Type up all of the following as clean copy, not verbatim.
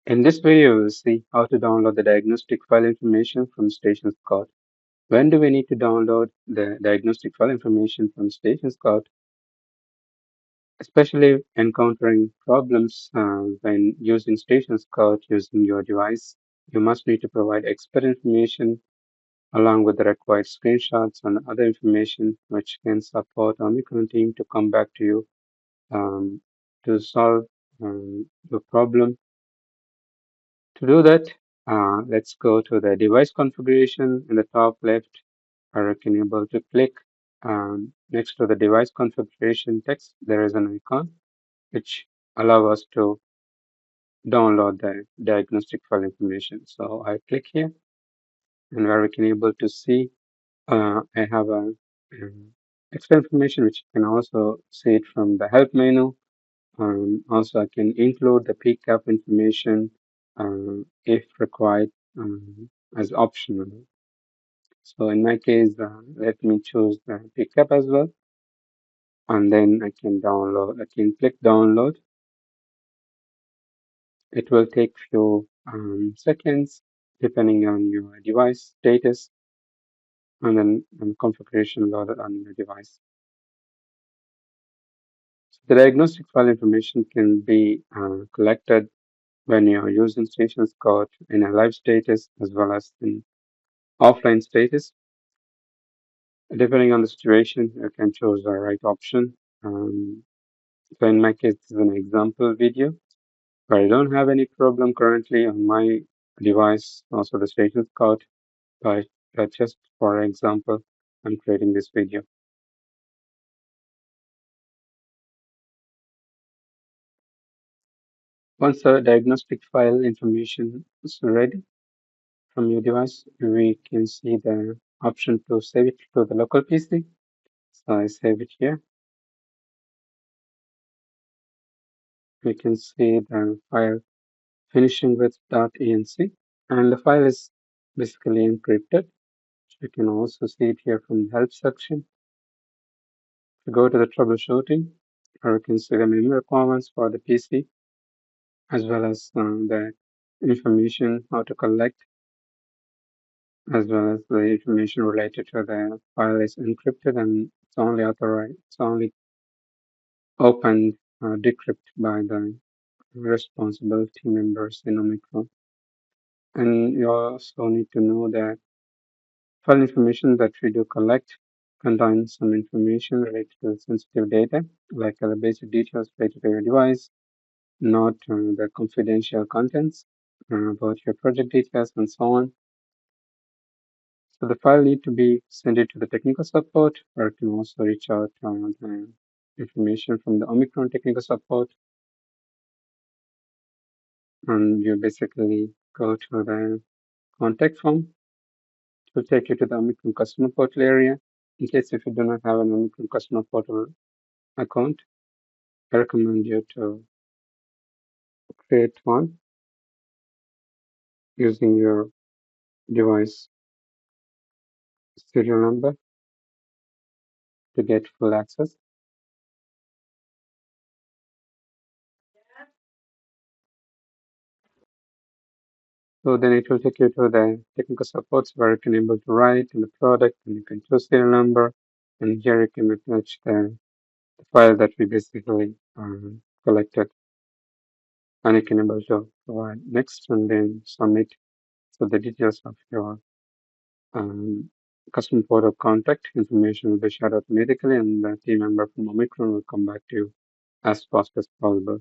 In this video, we'll see how to download the diagnostic file information from StationScout. When do we need to download the diagnostic file information from StationScout? Especially encountering problems when using StationScout using your device, you must need to provide expert information along with the required screenshots and other information which can support OMICRON team to come back to you to solve your problem. To do that, let's go to the device configuration in the top left. I can able to click next to the device configuration text. There is an icon which allow us to download the diagnostic file information. So I click here, and where we can able to see I have a extra information which you can also see it from the help menu. Also, I can include the PCAP information if required as optional. So in my case, let me choose the PCAP as well, and then I can download. I can click download. It will take few seconds depending on your device status, and then configuration loaded on your device. So the diagnostic file information can be collected when you're using StationScout in a live status as well as in offline status. Depending on the situation, you can choose the right option. So in my case, this is an example video where I don't have any problem currently on my device, also the StationScout, but just for example, I'm creating this video. Once the diagnostic file information is ready from your device, we can see the option to save it to the local PC. So I save it here. We can see the file finishing with .enc, and the file is basically encrypted. You can also see it here from the help section. To go to the troubleshooting, or you can see the memory requirements for the PC, as well as the information how to collect, as well as the information related to the file is encrypted and it's only authorized, it's only opened or decrypted by the responsible team members in OMICRON. And you also need to know that file information that we do collect contains some information related to sensitive data, like the basic details related to your device, not the confidential contents about your project details and so on. So the file need to be sent it to the technical support, or you can also reach out the information from the OMICRON technical support. And you basically go to the contact form. It will take you to the OMICRON customer portal area. In case if you do not have an OMICRON customer portal account, I recommend you to create one using your device serial number to get full access. So then it will take you to the technical supports where you can able to write in the product, and you can choose serial number, and here you can attach the file that we basically collected, and you can able to provide next and then submit. So the details of your customer portal contact information will be shared automatically, and the team member from OMICRON will come back to you as fast as possible.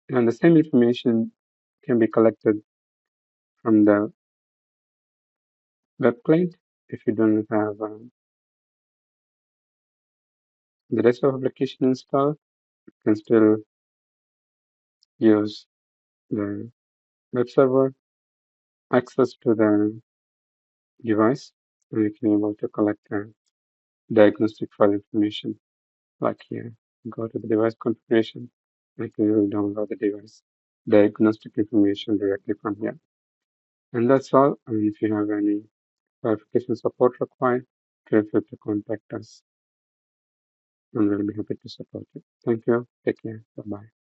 And the same information can be collected from the web client if you don't have the rest of application installed. You can still use the web server access to the device, and you can able to collect the diagnostic file information like here. Go to the device configuration, and you will download the device diagnostic information directly from here. And that's all. And if you have any clarification support required, feel free to contact us, and we'll be happy to support you. Thank you. Take care. Bye bye.